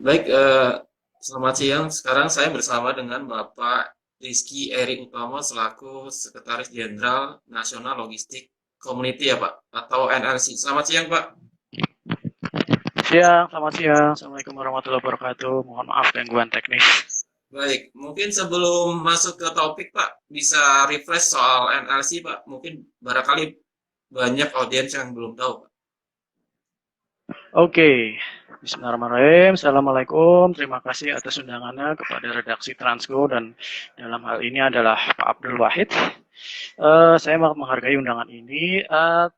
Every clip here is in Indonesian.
Baik, selamat siang. Sekarang saya bersama dengan Bapak Rizky Eri Utomo selaku Sekretaris Jenderal Nasional Logistik Community ya Pak, atau NLC. Selamat siang Pak. Siang, selamat siang. Assalamualaikum warahmatullahi wabarakatuh. Mohon maaf gangguan teknis. Baik, mungkin sebelum masuk ke topik Pak, bisa refresh soal NLC Pak. Mungkin barangkali banyak audiens yang belum tahu Pak. Oke, Bismillahirrahmanirrahim. Assalamualaikum. Terima kasih atas undangannya kepada redaksi Transgo dan dalam hal ini adalah Pak Abdul Wahid. Saya menghargai undangan ini.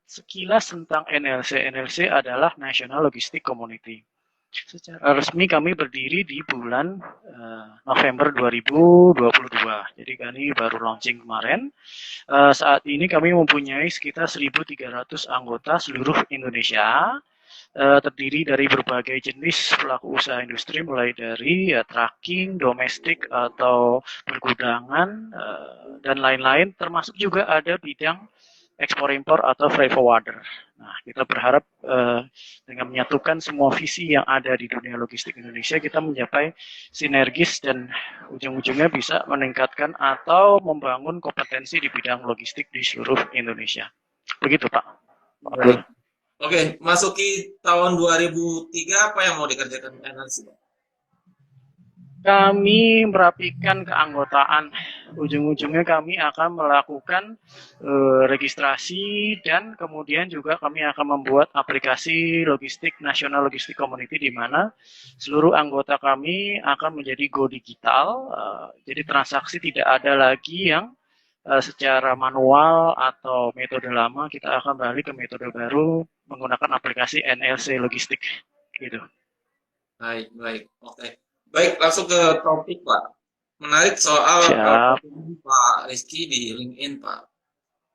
Sekilas tentang NLC. NLC adalah National Logistic Community. Secara resmi kami berdiri di bulan November 2022. Jadi kami baru launching kemarin. Saat ini kami mempunyai sekitar 1.300 anggota seluruh Indonesia, terdiri dari berbagai jenis pelaku usaha industri, mulai dari trucking, domestik atau pergudangan, dan lain-lain, termasuk juga ada bidang ekspor impor atau freight forwarder. Nah, kita berharap dengan menyatukan semua visi yang ada di dunia logistik Indonesia, kita mencapai sinergis dan ujung-ujungnya bisa meningkatkan atau membangun kompetensi di bidang logistik di seluruh Indonesia. Begitu Pak Abdul. Baik. Oke, masuki tahun 2003 apa yang mau dikerjakan NLC Pak? Kami merapikan keanggotaan. Ujung-ujungnya kami akan melakukan registrasi dan kemudian juga kami akan membuat aplikasi logistik nasional logistik community di mana seluruh anggota kami akan menjadi go digital. Jadi transaksi tidak ada lagi yang secara manual atau metode lama, kita akan beralih ke metode baru menggunakan aplikasi NLC logistik gitu. Baik, baik. Oke. Baik, langsung ke topik, Pak. Menarik soal Siap. posisi Pak Rizky di LinkedIn, Pak.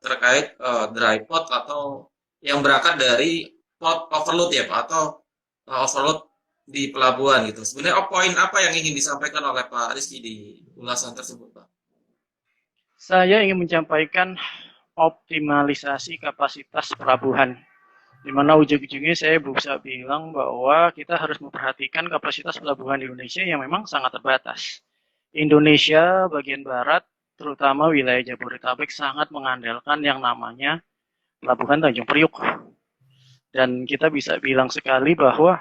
Terkait dry pot atau yang berangkat dari pot overload ya, Pak, atau overload di pelabuhan gitu. Sebenarnya poin apa yang ingin disampaikan oleh Pak Rizky di ulasan tersebut, Pak? Saya ingin menyampaikan optimalisasi kapasitas pelabuhan, di mana ujung-ujungnya saya bisa bilang bahwa kita harus memperhatikan kapasitas pelabuhan di Indonesia yang memang sangat terbatas. Indonesia bagian barat, terutama wilayah Jabodetabek, sangat mengandalkan yang namanya pelabuhan Tanjung Priuk. Dan kita bisa bilang sekali bahwa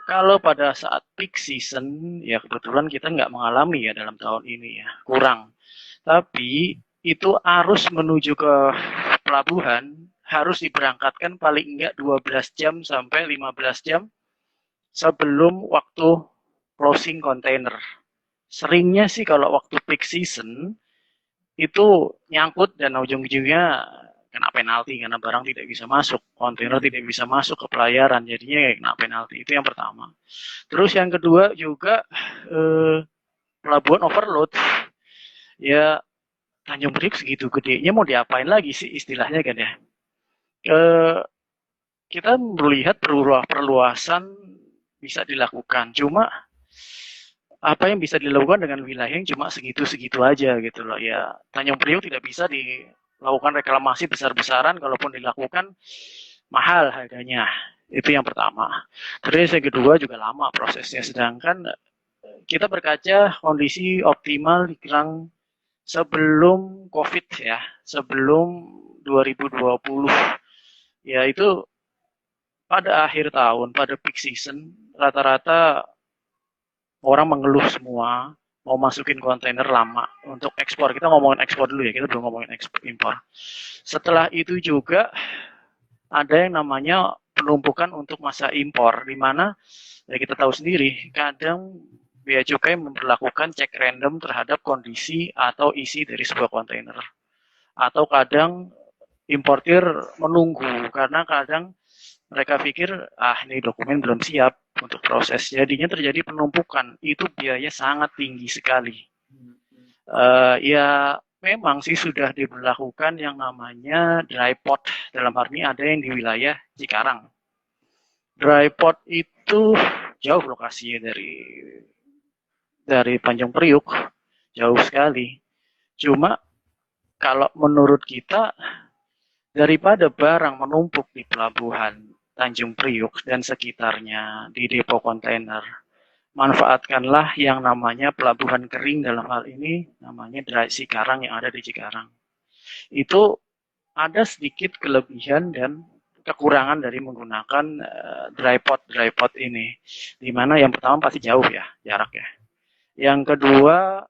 kalau pada saat peak season, ya kebetulan kita nggak mengalami ya dalam tahun ini ya, kurang. Tapi itu arus menuju ke pelabuhan harus diberangkatkan paling enggak 12 jam sampai 15 jam sebelum waktu closing kontainer. Seringnya sih kalau waktu peak season itu nyangkut dan ujung-ujungnya kena penalti karena barang tidak bisa masuk, kontainer tidak bisa masuk ke pelayaran, jadinya kena penalti. Itu yang pertama. Terus yang kedua juga pelabuhan overload. Ya, Tanjung Priok segitu gedenya mau diapain lagi sih istilahnya kan ya. Eh, kita melihat perluasan bisa dilakukan. Cuma apa yang bisa dilakukan dengan wilayah yang cuma segitu-segitu aja gitu loh. Ya, Tanjung Priok tidak bisa dilakukan reklamasi besar-besaran, kalaupun dilakukan mahal harganya. Itu yang pertama. Terus yang kedua juga lama prosesnya. Sedangkan kita berkaca kondisi optimal di Kerang sebelum COVID ya, sebelum 2020. Ya itu pada akhir tahun, pada peak season, rata-rata orang mengeluh semua mau masukin kontainer lama untuk ekspor. Kita ngomongin ekspor dulu ya, kita belum ngomongin ekspor impor. Setelah itu juga ada yang namanya penumpukan untuk masa impor, di mana ya kita tahu sendiri, kadang Bea Cukai memperlakukan cek random terhadap kondisi atau isi dari sebuah kontainer. Atau kadang importir menunggu karena kadang mereka pikir ini dokumen belum siap untuk proses, jadinya terjadi penumpukan. Itu biaya sangat tinggi sekali. Ya memang sih sudah diberlakukan yang namanya dry pot, dalam arti ada yang di wilayah Cikarang. Dry pot itu jauh lokasinya dari Tanjung Priuk, jauh sekali. Cuma kalau menurut kita, daripada barang menumpuk di pelabuhan Tanjung Priuk dan sekitarnya di depo kontainer, manfaatkanlah yang namanya pelabuhan kering, dalam hal ini namanya Dry Cikarang yang ada di Cikarang. Itu ada sedikit kelebihan dan kekurangan dari menggunakan dry pot ini. Dimana yang pertama pasti jauh ya jaraknya. Yang kedua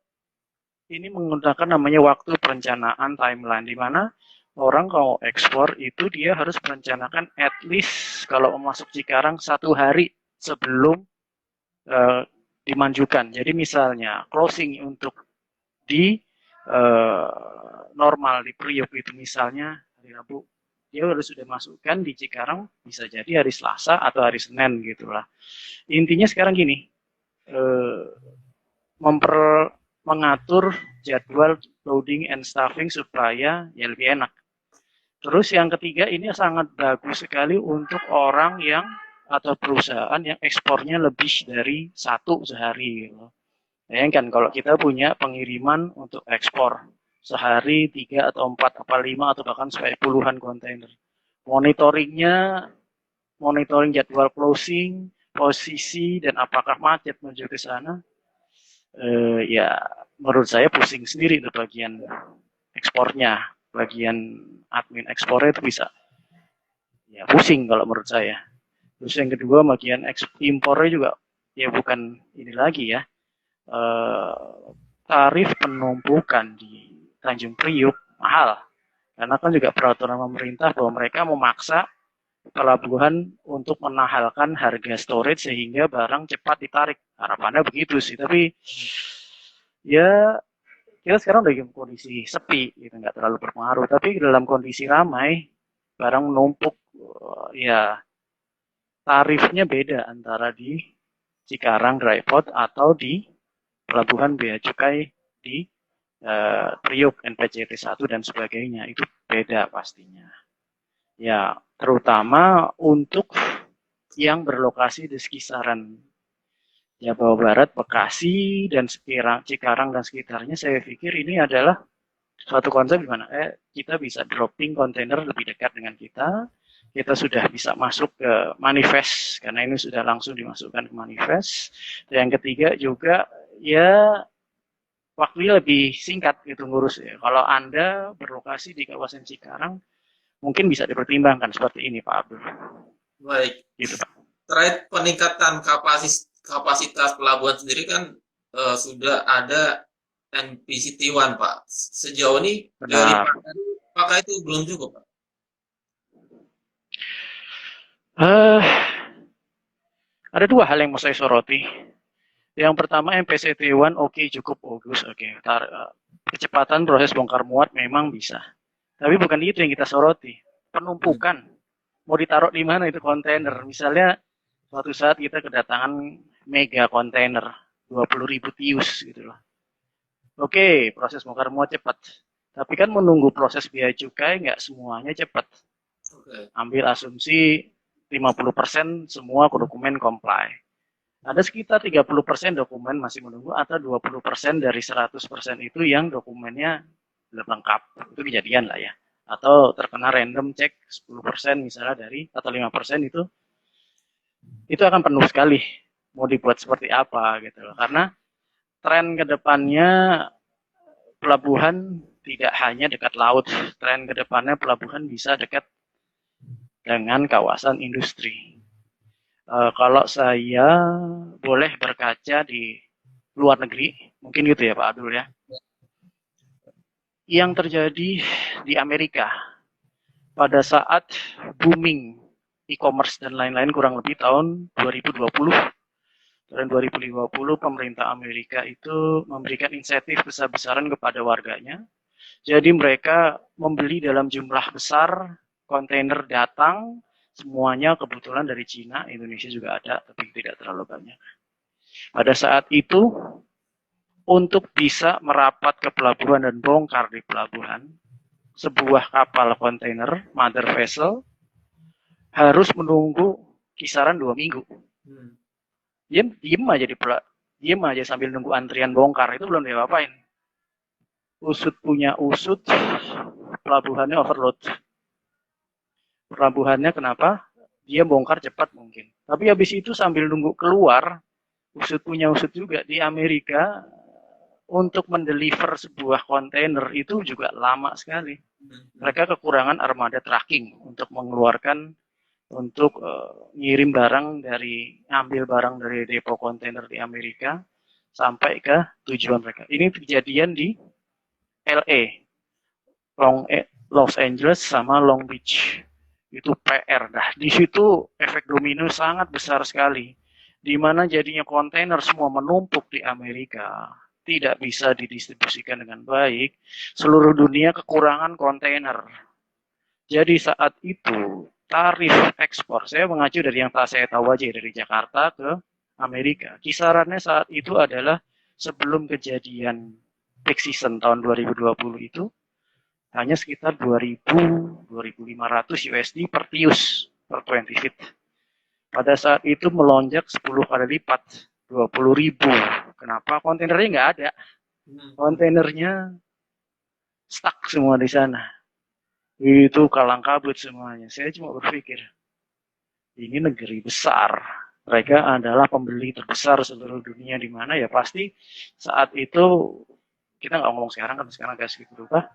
ini menggunakan namanya waktu perencanaan timeline, di mana orang kalau ekspor itu dia harus merencanakan at least kalau masuk Cikarang 1 hari sebelum dimajukan. Jadi misalnya closing untuk di normal di Priok itu misalnya hari Rabu, dia harus sudah masukkan di Cikarang bisa jadi hari Selasa atau hari Senin gitulah. Intinya sekarang gini, mengatur jadwal loading and staffing supaya ya lebih enak. Terus yang ketiga ini sangat bagus sekali untuk orang yang atau perusahaan yang ekspornya lebih dari satu sehari. Gitu. Bayangkan kalau kita punya pengiriman untuk ekspor sehari 3 atau 4 atau 5 atau bahkan sampai puluhan kontainer. Monitoring jadwal closing, posisi dan apakah macet menuju ke sana. Ya menurut saya pusing sendiri itu bagian ekspornya, bagian admin ekspornya itu bisa ya pusing kalau menurut saya. Terus yang kedua bagian impornya juga ya bukan ini lagi ya, tarif penumpukan di Tanjung Priuk mahal karena kan juga peraturan pemerintah bahwa mereka memaksa pelabuhan untuk menahalkan harga storage sehingga barang cepat ditarik. Harapannya begitu sih, tapi ya kita sekarang lagi kondisi sepi gitu, nggak terlalu berpengaruh, tapi dalam kondisi ramai barang menumpuk ya tarifnya beda antara di Cikarang Dry Port atau di pelabuhan bea cukai di Priok NPCT 1 dan sebagainya, itu beda pastinya ya, terutama untuk yang berlokasi di sekisaran Jawa Barat, Bekasi dan Cikarang dan sekitarnya. Saya pikir ini adalah suatu konsep di mana kita bisa dropping kontainer lebih dekat dengan kita sudah bisa masuk ke manifest karena ini sudah langsung dimasukkan ke manifest. Dan yang ketiga juga ya waktunya lebih singkat gitu ngurus ya. Kalau Anda berlokasi di kawasan Cikarang mungkin bisa dipertimbangkan seperti ini Pak Abdul. Baik. Gitu Pak. Terkait peningkatan kapasitas pelabuhan sendiri kan sudah ada NPCT1 Pak. Sejauh ini dari apakah itu belum cukup Pak? Ada dua hal yang mau saya soroti. Yang pertama MPCT1 oke, cukup bagus, oke. Kecepatan proses bongkar muat memang bisa. Tapi bukan itu yang kita soroti. Penumpukan. Mau ditaruh di mana itu kontainer? Misalnya suatu saat kita kedatangan mega kontainer 20.000 tius gitu loh. Oke, proses bongkar muat cepat. Tapi kan menunggu proses bea cukai nggak semuanya cepat. Ambil asumsi 50% semua dokumen comply. Ada sekitar 30% dokumen masih menunggu atau 20% dari 100% itu yang dokumennya belum lengkap. Itu kejadian lah ya. Atau terkena random check 10% misalnya dari atau 5% itu akan penuh sekali. Mau dibuat seperti apa gitu loh. Karena tren kedepannya pelabuhan tidak hanya dekat laut. Tren kedepannya pelabuhan bisa dekat dengan kawasan industri. Kalau saya boleh berkaca di luar negeri, mungkin gitu ya Pak Abdul ya. Yang terjadi di Amerika pada saat booming e-commerce dan lain-lain kurang lebih tahun 2020 dan 2050 pemerintah Amerika itu memberikan insentif besar-besaran kepada warganya. Jadi mereka membeli dalam jumlah besar, kontainer datang, semuanya kebetulan dari Cina, Indonesia juga ada, tapi tidak terlalu banyak. Pada saat itu, untuk bisa merapat ke pelabuhan dan bongkar di pelabuhan, sebuah kapal kontainer, mother vessel, harus menunggu kisaran 2 minggu. Diem aja sambil nunggu antrian bongkar, itu belum diapa-apain. Usut punya usut, pelabuhannya overload. Pelabuhannya kenapa? Dia bongkar cepat mungkin. Tapi habis itu sambil nunggu keluar, usut juga di Amerika untuk mendeliver sebuah kontainer itu juga lama sekali. Mereka kekurangan armada tracking untuk mengeluarkan untuk ngirim barang ambil barang dari depo kontainer di Amerika sampai ke tujuan mereka. Ini kejadian di LA, Los Angeles sama Long Beach. Itu PR. Nah, di situ efek domino sangat besar sekali. Di mana jadinya kontainer semua menumpuk di Amerika, tidak bisa didistribusikan dengan baik. Seluruh dunia kekurangan kontainer. Jadi saat itu tarif ekspor, saya mengacu dari yang saya tahu aja dari Jakarta ke Amerika. Kisarannya saat itu adalah sebelum kejadian peak season tahun 2020 itu hanya sekitar 2.500 USD per TEUs per 20 feet. Pada saat itu melonjak 10 kali lipat, 20.000. Kenapa? Kontainernya nggak ada. Kontainernya stuck semua di sana. Itu kalang kabut semuanya. Saya cuma berpikir, ini negeri besar. Mereka adalah pembeli terbesar seluruh dunia, di mana ya pasti saat itu, kita nggak ngomong sekarang kan, sekarang agak sedikit berubah,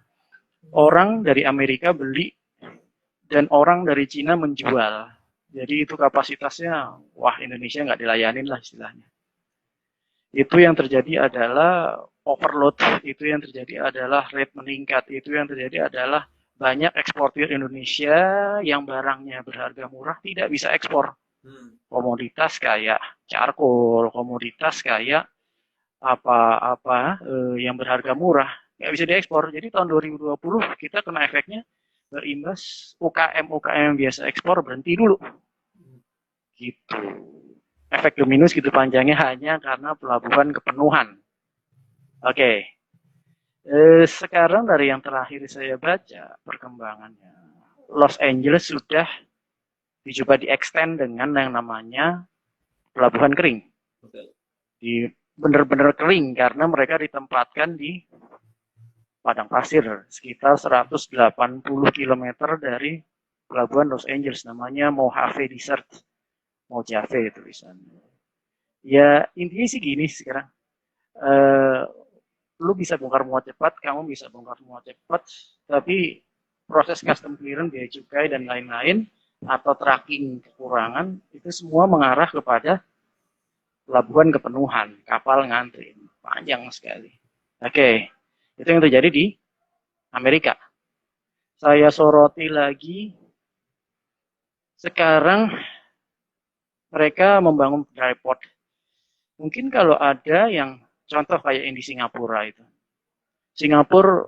orang dari Amerika beli dan orang dari Cina menjual. Jadi itu kapasitasnya, wah Indonesia nggak dilayanin lah istilahnya. Itu yang terjadi adalah overload, itu yang terjadi adalah rate meningkat, itu yang terjadi adalah banyak eksportir Indonesia yang barangnya berharga murah tidak bisa ekspor. Komoditas kayak charcoal, komoditas kayak apa-apa yang berharga murah nggak bisa diekspor. Jadi tahun 2020 kita kena efeknya berimbas UKM yang biasa ekspor berhenti dulu. Gitu. Efek domino gitu panjangnya hanya karena pelabuhan kepenuhan. Oke. Sekarang dari yang terakhir saya baca perkembangannya, Los Angeles sudah dicoba di-extend dengan yang namanya pelabuhan kering. Di benar-benar kering karena mereka ditempatkan di padang pasir sekitar 180 km dari pelabuhan Los Angeles, namanya Mojave Desert. Mojave tulisannya. Ya intinya sih gini sekarang. Lu bisa bongkar muat cepat, kamu bisa bongkar muat cepat, tapi proses custom clearance, biaya cukai dan lain-lain atau tracking kekurangan itu semua mengarah kepada pelabuhan kepenuhan, kapal ngantri, panjang sekali. Oke, itu yang terjadi di Amerika. Saya soroti lagi, sekarang mereka membangun dry port. Mungkin kalau ada yang contoh kayak yang di Singapura itu. Singapura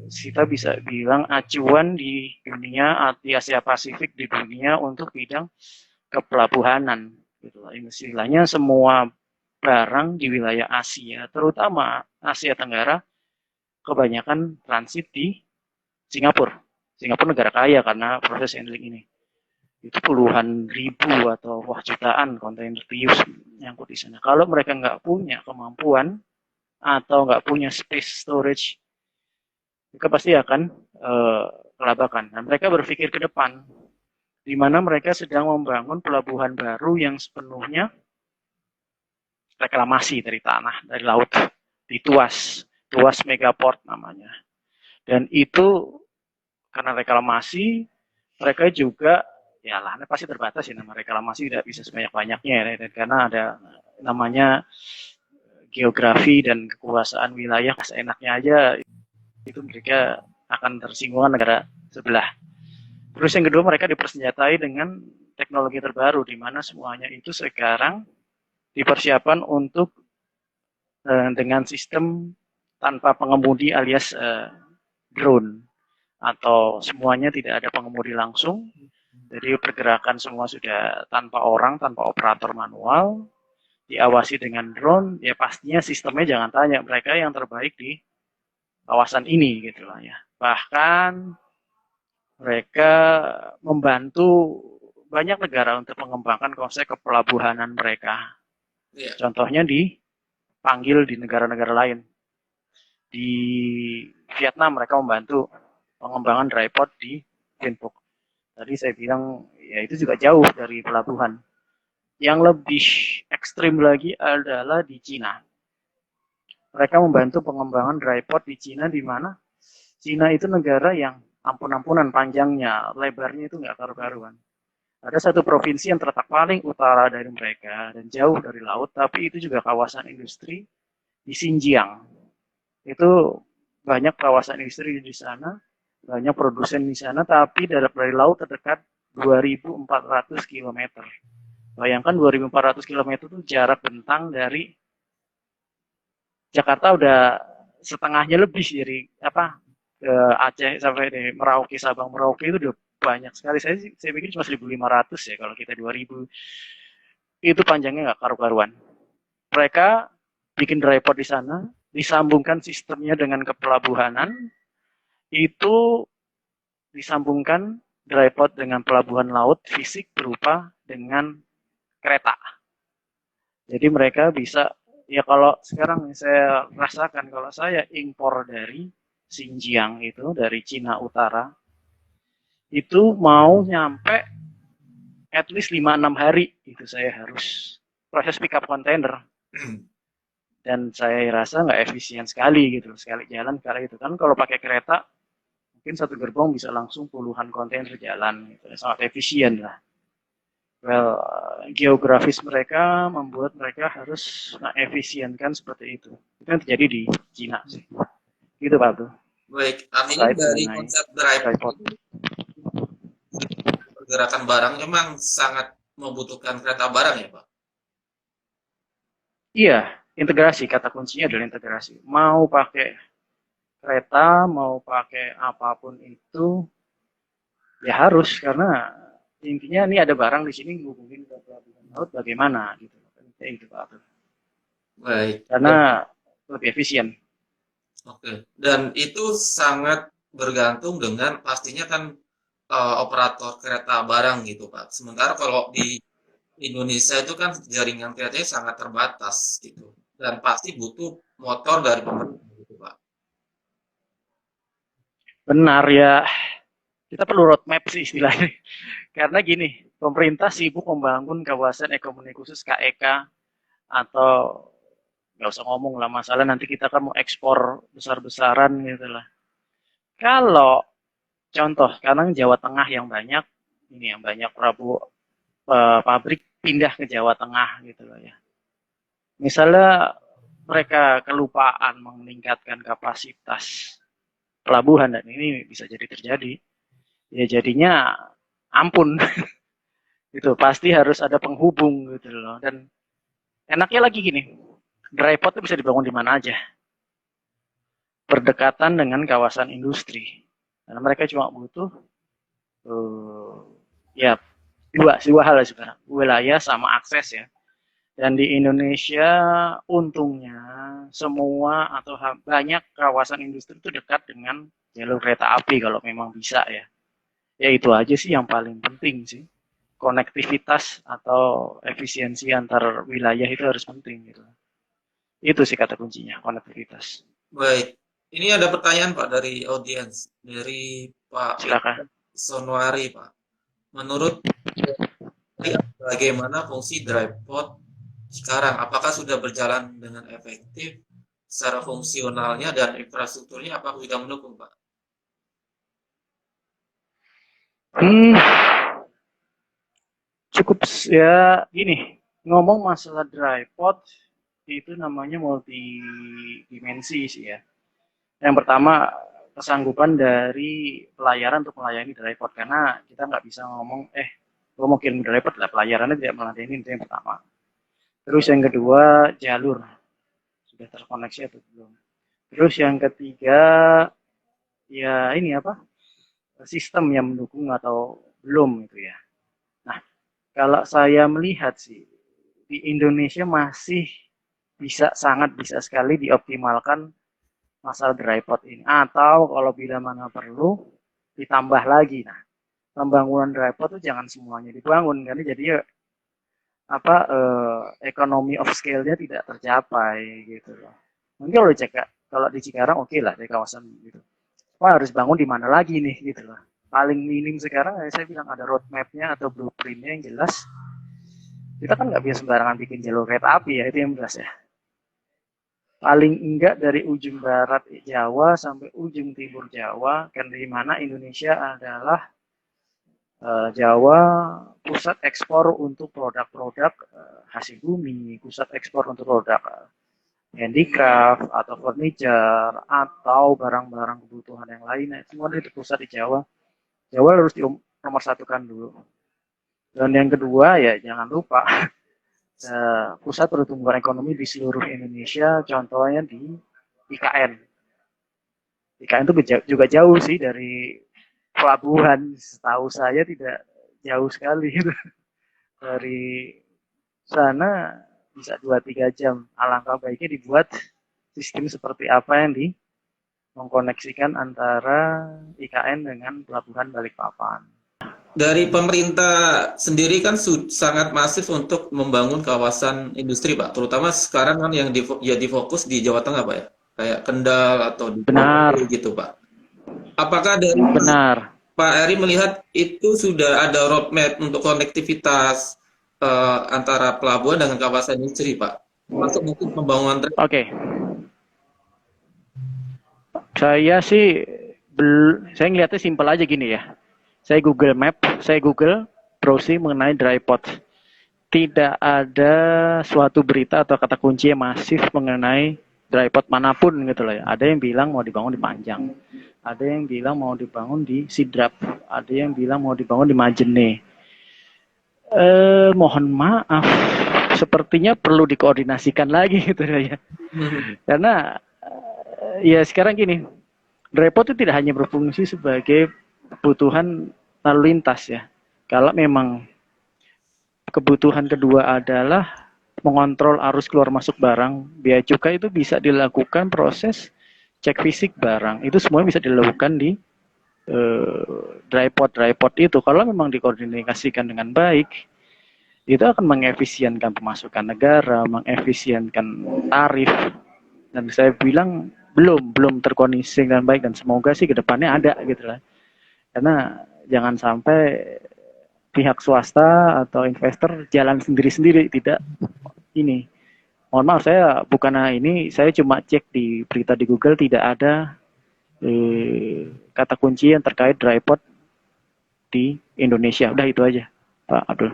kita bisa bilang acuan di dunia, di Asia Pasifik di dunia untuk bidang kepelabuhanan. Gitu. Istilahnya semua barang di wilayah Asia, terutama Asia Tenggara, kebanyakan transit di Singapura. Singapura negara kaya karena proses handling ini. Itu puluhan ribu atau jutaan kontainer TEUs nyangkut di sana. Kalau mereka nggak punya kemampuan atau nggak punya space storage, mereka pasti akan kelabakan. Dan mereka berpikir ke depan, di mana mereka sedang membangun pelabuhan baru yang sepenuhnya reklamasi dari tanah, dari laut, di Tuas Megaport namanya. Dan itu karena reklamasi, mereka juga ya lahannya pasti terbatas ya, nama reklamasi tidak bisa sebanyak-banyaknya ya, karena ada namanya geografi dan kekuasaan wilayah, seenaknya aja itu mereka akan tersinggung negara sebelah. Terus yang kedua, mereka dipersenjatai dengan teknologi terbaru di mana semuanya itu sekarang dipersiapkan untuk dengan sistem tanpa pengemudi alias drone, atau semuanya tidak ada pengemudi langsung. Jadi pergerakan semua sudah tanpa orang, tanpa operator manual, diawasi dengan drone. Ya pastinya sistemnya jangan tanya, mereka yang terbaik di kawasan ini gitu lah ya. Bahkan mereka membantu banyak negara untuk mengembangkan konsep kepelabuhanan mereka. Contohnya dipanggil di negara-negara lain. Di Vietnam mereka membantu pengembangan dry port di Vinh Phuc. Tadi saya bilang ya itu juga jauh dari pelabuhan. Yang lebih ekstrim lagi adalah di Cina. Mereka membantu pengembangan dry pot di Cina, di mana Cina itu negara yang ampun-ampunan panjangnya, lebarnya itu nggak karu-karuan. Ada satu provinsi yang terletak paling utara dari mereka dan jauh dari laut, tapi itu juga kawasan industri di Xinjiang. Itu banyak kawasan industri di sana, banyak produsen di sana, tapi dari laut terdekat 2.400 km. Bayangkan 2.400 km itu jarak bentang dari Jakarta udah setengahnya lebih dari apa ke Aceh sampai di Merauke, Sabang Merauke itu udah banyak sekali. Saya pikir cuma 1.500 ya, kalau kita 2.000 itu panjangnya nggak karu-karuan. Mereka bikin dry port di sana, disambungkan sistemnya dengan kepelabuhanan, itu disambungkan dry port dengan pelabuhan laut fisik berupa dengan kereta. Jadi mereka bisa, ya kalau sekarang saya rasakan, kalau saya impor dari Xinjiang itu, dari Cina Utara, itu mau nyampe at least 5-6 hari, itu saya harus proses pick up kontainer. Dan saya rasa nggak efisien sekali gitu, sekali jalan sekali itu kan. Kalau pakai kereta mungkin satu gerbong bisa langsung puluhan kontainer jalan gitu, sangat efisien lah. Well, geografis mereka membuat mereka harus efisienkan seperti itu. Itu yang terjadi di Cina sih. Gitu Pak tuh. Baik, artinya dari konsep dry port pergerakan barang memang sangat membutuhkan kereta barang ya Pak? Iya, integrasi, kata kuncinya adalah integrasi. Mau pakai kereta, mau pakai apapun itu, ya harus, karena intinya ini ada barang di sini hubungin ke pelabuhan laut bagaimana gitu. Kayak gitu Pak. Baik. Karena lebih efisien. Oke. Dan itu sangat bergantung dengan pastinya kan operator kereta barang gitu Pak. Sementara kalau di Indonesia itu kan jaringan keretanya sangat terbatas gitu. Dan pasti butuh motor dari pemerintah gitu Pak. Benar ya, kita perlu roadmap sih istilahnya. Karena gini, pemerintah sibuk membangun kawasan ekonomi khusus KEK, atau nggak usah ngomong lah masalah nanti kita kan mau ekspor besar-besaran gitu lah. Kalau contoh sekarang Jawa Tengah yang banyak, ini yang banyak pabrik pindah ke Jawa Tengah gitu loh ya. Misalnya mereka kelupaan meningkatkan kapasitas pelabuhan, dan ini bisa jadi terjadi, ya jadinya ampun. Itu pasti harus ada penghubung gitu loh. Dan enaknya lagi gini, dry port itu bisa dibangun di mana aja, berdekatan dengan kawasan industri. Karena mereka cuma butuh ya dua hal sebenarnya, wilayah sama akses ya. Dan di Indonesia untungnya semua atau banyak kawasan industri itu dekat dengan jalur kereta api kalau memang bisa ya. Ya itu aja sih yang paling penting sih. Konektivitas atau efisiensi antar wilayah itu harus penting gitu. Itu sih kata kuncinya, konektivitas. Baik. Ini ada pertanyaan Pak dari audiens, dari Pak Silakan. Sonwari Pak. Menurut bagaimana fungsi dry port sekarang? Apakah sudah berjalan dengan efektif secara fungsionalnya dan infrastrukturnya apakah sudah mendukung Pak? Cukup ya gini, ngomong masalah dry pot itu namanya multi dimensi sih ya. Yang pertama, kesanggupan dari pelayaran untuk melayani dry pot, karena kita nggak bisa ngomong gue mau kirim dry pot lah pelayarannya tidak melayani, itu yang pertama. Terus yang kedua, jalur sudah terkoneksi atau belum. Terus yang ketiga, ya ini apa, sistem yang mendukung atau belum itu ya. Nah, kalau saya melihat sih di Indonesia masih sangat bisa sekali dioptimalkan masalah dry pot ini, atau kalau bila mana perlu ditambah lagi. Nah, pembangunan dry pot itu jangan semuanya dibangun, karena jadi apa ekonomi of scale-nya tidak tercapai gitu loh. Mungkin kalau di Cikarang oke lah di kawasan gitu. Wah, harus bangun di mana lagi nih gitu loh. Paling minim sekarang saya bilang ada roadmap-nya atau blueprint-nya yang jelas. Kita kan nggak bisa sembarangan bikin jalur kereta api ya, itu yang jelas ya. Paling enggak dari ujung barat Jawa sampai ujung timur Jawa, kan di mana Indonesia adalah Jawa pusat ekspor untuk produk-produk hasil bumi, pusat ekspor untuk produk handicraft atau furniture atau barang-barang kebutuhan yang lainnya, semua itu pusat di Jawa. Jawa harus di nomor satukan dulu. Dan yang kedua ya jangan lupa pusat pertumbuhan ekonomi di seluruh Indonesia, contohnya di IKN. IKN itu juga jauh sih dari pelabuhan, setahu saya tidak jauh sekali dari sana bisa 2-3 jam. Alangkah baiknya dibuat sistem seperti apa yang mengkoneksikan antara IKN dengan pelabuhan Balikpapan. Dari pemerintah sendiri kan sangat masif untuk membangun kawasan industri, Pak. Terutama sekarang kan yang jadi fokus di Jawa Tengah, Pak ya. Kayak Kendal atau di Benar, gitu, Pak. Apakah dari benar. Pak Eri melihat itu sudah ada roadmap untuk konektivitas antara pelabuhan dengan kawasan industri, Pak? Termasuk mungkin pembangunan Oke, saya sih saya ngeliatnya simpel aja gini ya. Saya Google Map, saya Google browsing mengenai dry pot. Tidak ada suatu berita atau kata kunci yang masif mengenai dry pot manapun gitu loh ya. Ada yang bilang mau dibangun di Panjang, ada yang bilang mau dibangun di Sidrap, ada yang bilang mau dibangun di Majene. Mohon maaf, sepertinya perlu dikoordinasikan lagi gitu ya. Karena ya sekarang gini, dry pot itu tidak hanya berfungsi sebagai kebutuhan lalu lintas ya. Kalau memang kebutuhan kedua adalah mengontrol arus keluar masuk barang, bea cukai itu bisa dilakukan proses cek fisik barang. Itu semua bisa dilakukan di dry pot itu. Kalau memang dikoordinasikan dengan baik, itu akan mengefisienkan pemasukan negara, mengefisienkan tarif. Dan saya bilang belum terkoordinasi dengan baik, dan semoga sih kedepannya ada gitu lah. Karena jangan sampai pihak swasta atau investor jalan sendiri-sendiri, tidak ini. Mohon maaf, saya bukan ini, saya cuma cek di berita di Google, tidak ada kata kunci yang terkait dry pot di Indonesia. Udah itu aja, Pak Abdul.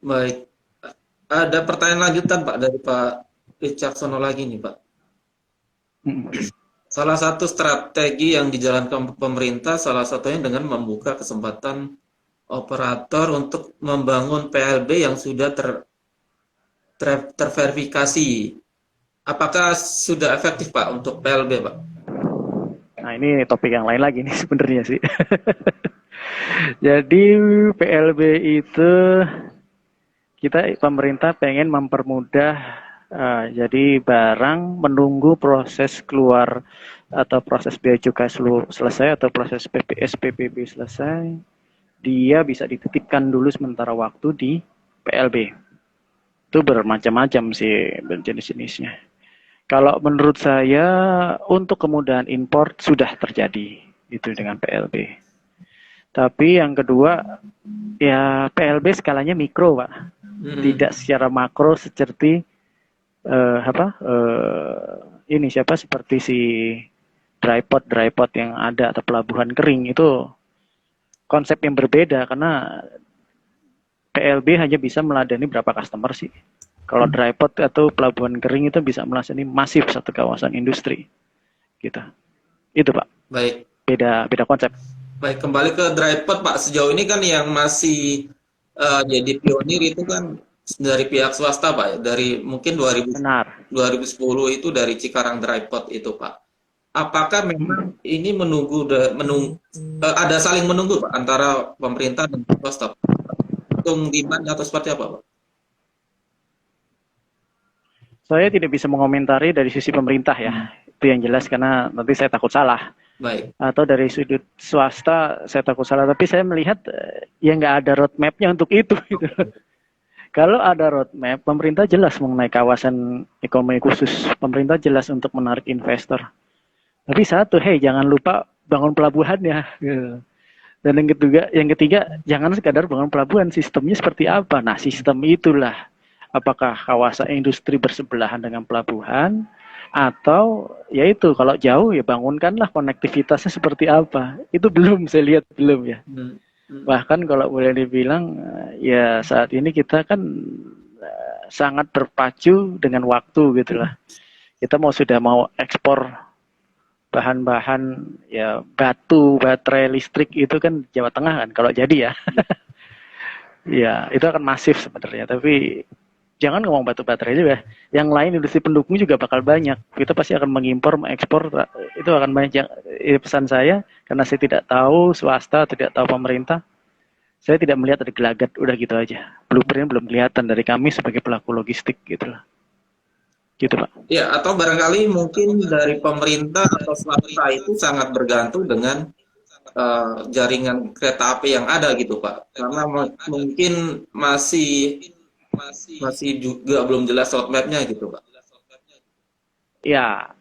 Baik. Ada pertanyaan lanjutan, Pak, dari Pak Wicaksono lagi nih, Pak. Salah satu strategi yang dijalankan pemerintah, salah satunya dengan membuka kesempatan operator untuk membangun PLB yang sudah terverifikasi. Apakah sudah efektif, Pak, untuk PLB, Pak? Nah, ini topik yang lain lagi nih sebenarnya sih. Jadi PLB itu pemerintah pengen mempermudah, jadi barang menunggu proses keluar atau proses bea cukai selesai atau proses PPB selesai, dia bisa dititipkan dulu sementara waktu di PLB. Itu bermacam-macam sih jenis-jenisnya. Kalau menurut saya untuk kemudahan impor sudah terjadi itu dengan PLB. Tapi yang kedua ya PLB skalanya mikro, Pak. Tidak secara makro seperti ini seperti si dry pot yang ada atau pelabuhan kering. Itu konsep yang berbeda karena PLB hanya bisa meladani berapa customer sih. Kalau dry pot atau pelabuhan kering itu bisa melayani masif satu kawasan industri. Gitu. Itu, Pak. Baik. Beda konsep. Baik, kembali ke dry pot, Pak. Sejauh ini kan yang masih jadi pionir itu kan dari pihak swasta, Pak. Dari mungkin 2010 itu dari Cikarang Dry Pot itu, Pak. Apakah memang ini ada saling menunggu, Pak, antara pemerintah dan swasta? Hitung demand atau seperti apa, Pak? Saya tidak bisa mengomentari dari sisi pemerintah ya. Itu yang jelas karena nanti saya takut salah. Baik. Atau dari sudut swasta saya takut salah. Tapi saya melihat ya nggak ada roadmap-nya untuk itu. Gitu. Kalau ada roadmap, pemerintah jelas mengenai kawasan ekonomi khusus. Pemerintah jelas untuk menarik investor. Tapi satu, jangan lupa bangun pelabuhannya. Gitu. Dan yang ketiga, jangan sekadar bangun pelabuhan, sistemnya seperti apa? Nah, sistem itulah apakah kawasan industri bersebelahan dengan pelabuhan atau yaitu kalau jauh ya bangunkanlah konektivitasnya seperti apa. Itu belum saya lihat belum ya. Hmm. Hmm. Bahkan kalau boleh dibilang ya saat ini kita kan sangat berpacu dengan waktu gitu lah. Kita sudah mau ekspor bahan-bahan ya batu, baterai listrik itu kan Jawa Tengah kan kalau jadi ya. Ya, itu akan masif sebenarnya, tapi jangan ngomong batu baterai juga. Yang lain industri pendukung juga bakal banyak. Kita pasti akan mengimpor, mengekspor, itu akan banyak. Pesan saya, karena saya tidak tahu swasta, tidak tahu pemerintah, saya tidak melihat ada gelagat, udah gitu aja. Blueprint belum kelihatan dari kami sebagai pelaku logistik gitu lah. Gitu Pak. Ya, atau barangkali mungkin dari pemerintah atau swasta itu sangat bergantung dengan jaringan kereta api yang ada gitu Pak. Karena mungkin masih masih juga belum jelas roadmap-nya gitu Pak. Ya,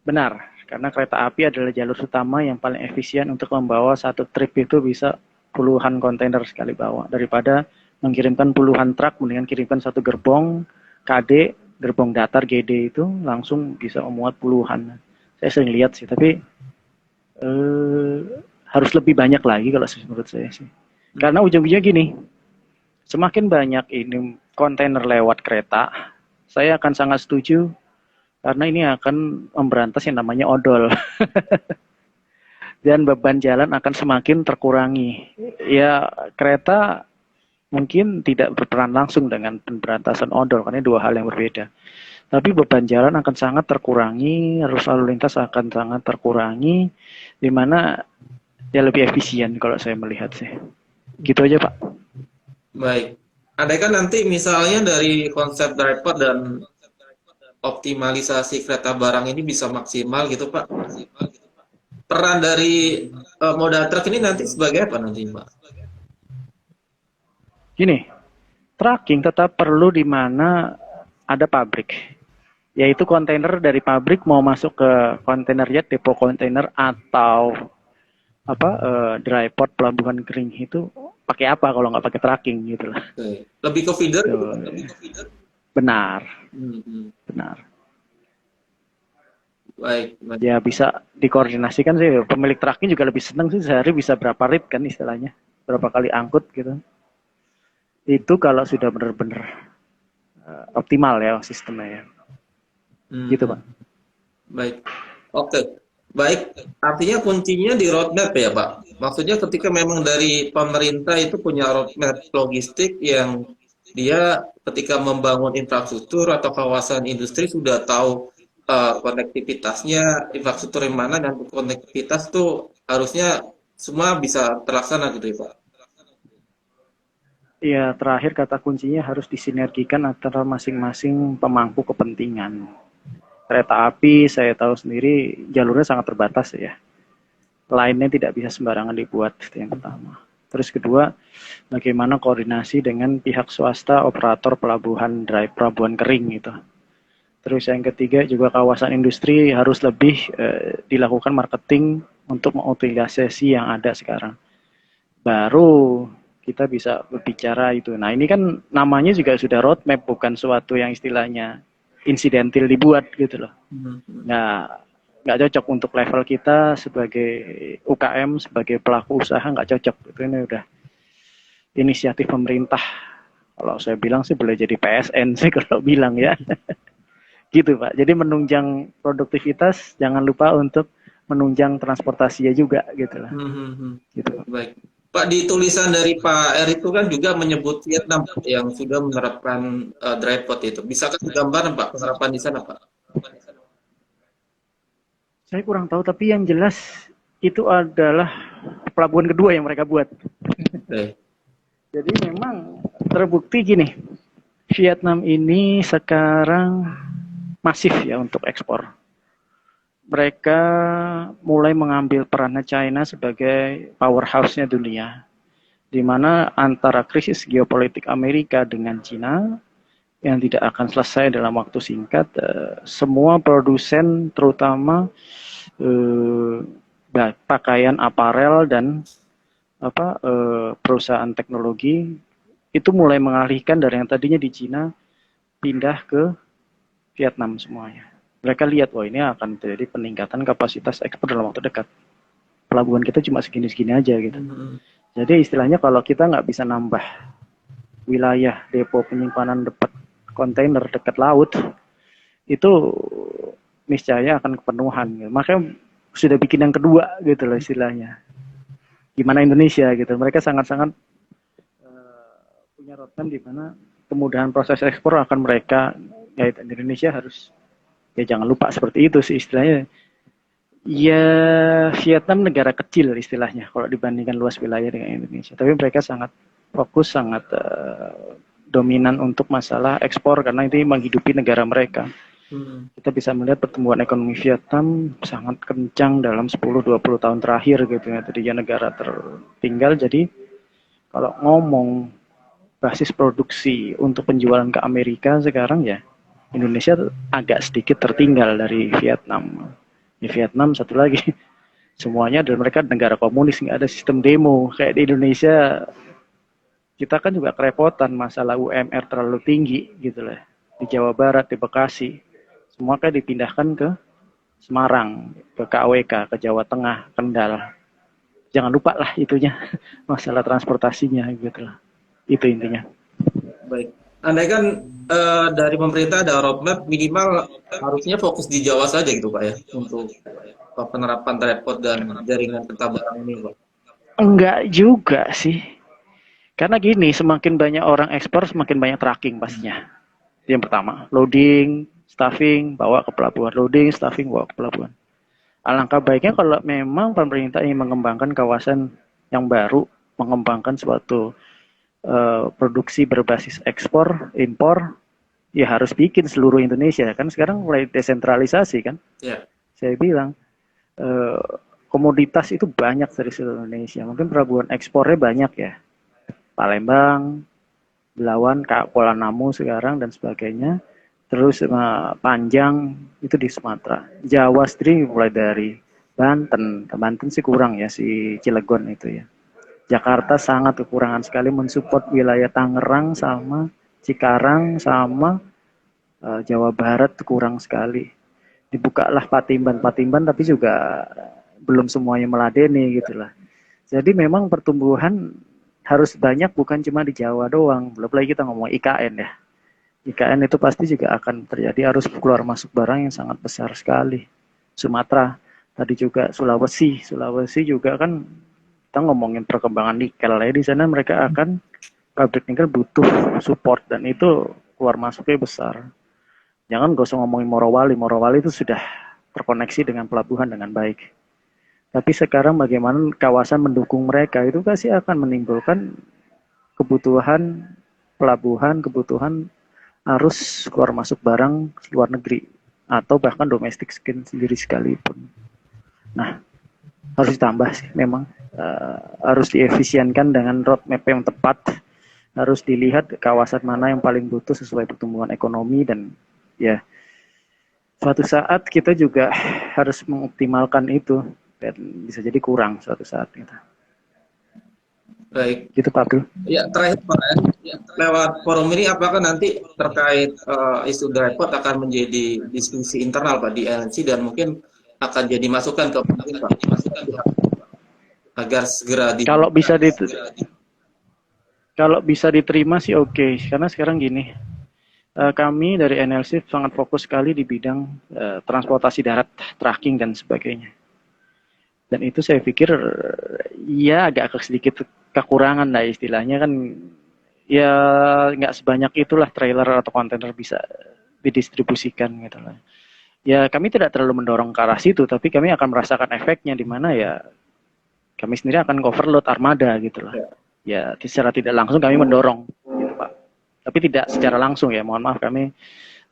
benar. Karena kereta api adalah jalur utama yang paling efisien untuk membawa satu trip itu bisa puluhan kontainer sekali bawa. Daripada mengirimkan puluhan truk, mendingan kirimkan satu gerbong KD, gerbong datar GD itu langsung bisa memuat puluhan. Saya sering lihat sih, tapi harus lebih banyak lagi kalau menurut saya sih. Karena ujung-ujungnya gini, semakin banyak ini kontainer lewat kereta, saya akan sangat setuju karena ini akan memberantas yang namanya odol. Dan beban jalan akan semakin terkurangi. Ya, kereta mungkin tidak berperan langsung dengan pemberantasan odol, karena dua hal yang berbeda. Tapi beban jalan akan sangat terkurangi, arus lalu lintas akan sangat terkurangi, di mana ya lebih efisien kalau saya melihat sih. Gitu aja Pak. Baik. Andai kan nanti misalnya dari konsep dryport dan optimalisasi kereta barang ini bisa maksimal gitu Pak. Peran dari moda truk ini nanti sebagai apa nanti Pak? Gini, tracking tetap perlu di mana ada pabrik. Yaitu kontainer dari pabrik mau masuk ke kontainer yard, depo kontainer atau dry port pelabuhan kering itu pakai apa kalau nggak pakai tracking gitu lah. Lebih ke feeder? Benar. Benar. Baik. Ya bisa dikoordinasikan sih. Pemilik tracking juga lebih senang sih sehari bisa berapa rit kan istilahnya. Berapa kali angkut gitu. Itu kalau sudah benar-benar optimal ya sistemnya ya. Gitu Pak. Baik. Oke. Baik, artinya kuncinya di roadmap ya Pak. Maksudnya ketika memang dari pemerintah itu punya roadmap logistik yang dia ketika membangun infrastruktur atau kawasan industri sudah tahu konektivitasnya, infrastruktur yang mana dan konektivitas itu harusnya semua bisa terlaksana gitu ya Pak. Ya, terakhir kata kuncinya harus disinergikan antara masing-masing pemangku kepentingan. Kereta api saya tahu sendiri jalurnya sangat terbatas ya. Lainnya tidak bisa sembarangan dibuat, itu yang pertama. Terus kedua, bagaimana koordinasi dengan pihak swasta operator pelabuhan pelabuhan kering gitu. Terus yang ketiga juga kawasan industri harus lebih dilakukan marketing untuk mengutilisasi yang ada sekarang. Baru kita bisa berbicara itu. Nah ini kan namanya juga sudah roadmap, bukan suatu yang istilahnya insidental dibuat gitu loh. Nggak cocok untuk level kita sebagai UKM, sebagai pelaku usaha nggak cocok. Itu ini udah inisiatif pemerintah. Kalau saya bilang sih boleh jadi PSN sih kalau bilang ya. Gitu Pak. Jadi menunjang produktivitas, jangan lupa untuk menunjang transportasinya juga gitu lah. Gitu. Baik. Pak, di tulisan dari Pak R itu kan juga menyebut Vietnam yang sudah menerapkan dry port itu. Bisakah digambarkan Pak penerapan di sana Pak? Saya kurang tahu, tapi yang jelas itu adalah pelabuhan kedua yang mereka buat. Jadi memang terbukti gini, Vietnam ini sekarang masif ya untuk ekspor. Mereka mulai mengambil perannya China sebagai powerhouse-nya dunia, di mana antara krisis geopolitik Amerika dengan China yang tidak akan selesai dalam waktu singkat, semua produsen terutama pakaian aparel dan perusahaan teknologi itu mulai mengalihkan dari yang tadinya di Cina pindah ke Vietnam semuanya. Mereka lihat, wah ini akan terjadi peningkatan kapasitas ekspor dalam waktu dekat. Pelabuhan kita cuma segini-segini aja gitu. Jadi istilahnya kalau kita nggak bisa nambah wilayah depo penyimpanan dekat kontainer dekat laut, itu niscaya akan kepenuhan. Gitu. Makanya sudah bikin yang kedua gitu loh istilahnya. Gimana Indonesia gitu. Mereka sangat-sangat punya roadmap di mana kemudahan proses ekspor akan mereka, ya Indonesia harus, ya jangan lupa seperti itu sih istilahnya. Ya Vietnam negara kecil istilahnya kalau dibandingkan luas wilayah dengan Indonesia. Tapi mereka sangat fokus, sangat dominan untuk masalah ekspor karena itu menghidupi negara mereka. Kita bisa melihat pertumbuhan ekonomi Vietnam sangat kencang dalam 10-20 tahun terakhir gitu ya. Tadinya negara tertinggal, jadi kalau ngomong basis produksi untuk penjualan ke Amerika sekarang ya Indonesia agak sedikit tertinggal dari Vietnam. Di Vietnam satu lagi semuanya dan mereka negara komunis, nggak ada sistem demo kayak di Indonesia. Kita kan juga kerepotan masalah UMR terlalu tinggi gitu lah di Jawa Barat, di Bekasi, semua kan dipindahkan ke Semarang, ke KWK, ke Jawa Tengah, Kendal. Jangan lupa lah itunya masalah transportasinya gitu lah. Itu intinya. Baik. Andai kan dari pemerintah ada roadmap minimal harusnya fokus di Jawa saja gitu Pak ya untuk penerapan tripod dan jaringan peta barang ini Pak. Enggak juga sih. Karena gini, semakin banyak orang ekspor, semakin banyak tracking pastinya. Yang pertama, loading, staffing, bawa ke pelabuhan. Loading, staffing, bawa ke pelabuhan. Alangkah baiknya kalau memang pemerintah ingin mengembangkan kawasan yang baru, mengembangkan suatu produksi berbasis ekspor, impor, ya harus bikin seluruh Indonesia. Kan sekarang mulai desentralisasi kan. Ya. Saya bilang, komoditas itu banyak dari seluruh Indonesia. Mungkin pelabuhan ekspornya banyak ya. Palembang, Belawan, Kuala Namu sekarang dan sebagainya. Terus Panjang itu di Sumatera. Jawa sendiri mulai dari Banten. Banten sih kurang ya si Cilegon itu ya. Jakarta sangat kekurangan sekali mensupport wilayah Tangerang sama Cikarang sama Jawa Barat kurang sekali. Dibukalah Patimban tapi juga belum semuanya meladeni gitulah. Jadi memang pertumbuhan harus banyak bukan cuma di Jawa doang. Belum lagi kita ngomong IKN ya. IKN itu pasti juga akan terjadi arus keluar masuk barang yang sangat besar sekali. Sumatera, tadi juga Sulawesi juga kan kita ngomongin perkembangan nikel ya, di sana mereka akan pabrik nikel butuh support dan itu keluar masuknya besar. Jangan gak usah ngomongin Morowali itu sudah terkoneksi dengan pelabuhan dengan baik. Tapi sekarang bagaimana kawasan mendukung mereka itu pasti akan menimbulkan kebutuhan pelabuhan, kebutuhan arus keluar masuk barang luar negeri atau bahkan domestik sendiri sekalipun. Nah, harus ditambah sih memang harus diefisienkan dengan roadmap yang tepat, harus dilihat kawasan mana yang paling butuh sesuai pertumbuhan ekonomi dan ya suatu saat kita juga harus mengoptimalkan itu dan bisa jadi kurang suatu saat gitu. Baik. Gitu Pak Abdul. Ya, terakhir Pak ya. Lewat forum ini apakah nanti terkait isu tripod akan menjadi diskusi internal Pak di LNC dan mungkin akan jadi masukan ke pemerintah agar segera di kalau bisa diterima sih oke. Karena sekarang gini, kami dari NLC sangat fokus sekali di bidang transportasi darat, tracking dan sebagainya. Dan itu saya pikir ya agak sedikit kekurangan lah istilahnya kan, ya nggak sebanyak itulah trailer atau kontainer bisa didistribusikan gitu lah. Ya kami tidak terlalu mendorong ke arah situ, tapi kami akan merasakan efeknya di mana ya kami sendiri akan overload armada gitu lah. Ya secara tidak langsung kami mendorong gitu Pak. Tapi tidak secara langsung ya, mohon maaf kami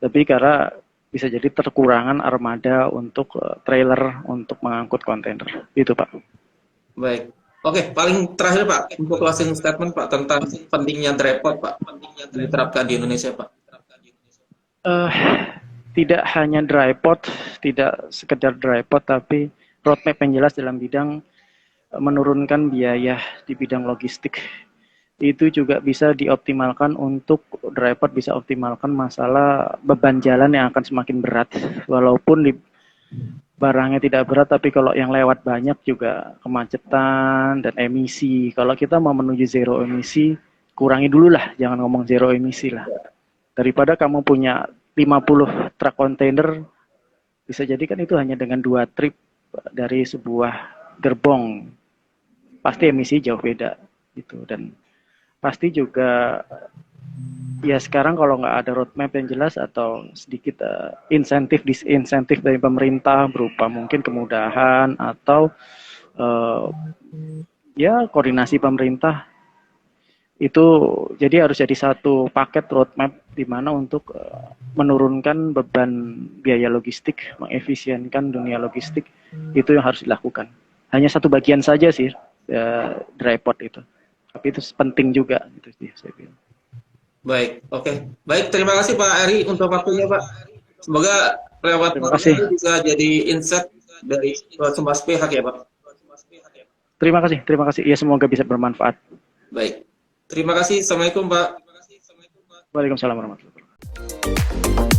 lebih karena bisa jadi terkurangan armada untuk trailer untuk mengangkut kontainer. Itu Pak. Baik. Oke, paling terakhir Pak, untuk closing statement Pak tentang pentingnya tripod Pak diterapkan di Indonesia Pak. Tidak hanya dry pot, tidak sekedar dry pot, tapi roadmap yang jelas dalam bidang menurunkan biaya di bidang logistik. Itu juga bisa dioptimalkan untuk driver bisa optimalkan masalah beban jalan yang akan semakin berat. Walaupun di barangnya tidak berat, tapi kalau yang lewat banyak juga kemacetan dan emisi. Kalau kita mau menuju zero emisi, kurangi dulu lah, jangan ngomong zero emisi lah. Daripada kamu punya 50 truk kontainer, bisa jadi kan itu hanya dengan 2 trip dari sebuah gerbong. Pasti emisi jauh beda gitu. Dan pasti juga ya sekarang kalau nggak ada roadmap yang jelas atau sedikit insentif disinsentif dari pemerintah berupa mungkin kemudahan atau uh, ya koordinasi pemerintah itu jadi harus jadi satu paket roadmap di mana untuk menurunkan beban biaya logistik, mengefisienkan dunia logistik itu yang harus dilakukan. Hanya satu bagian saja sih dry port itu, tapi itu penting juga gitu sih saya bilang. Baik, oke. Baik, terima kasih Pak Eri untuk waktunya, Pak. Semoga lewat Terima podcast kasih. ini bisa jadi insight dari semua pihak ya, Pak. Terima kasih. Ya semoga bisa bermanfaat. Baik. Terima kasih. Assalamualaikum, Pak. Waalaikumsalam warahmatullahi wabarakatuh.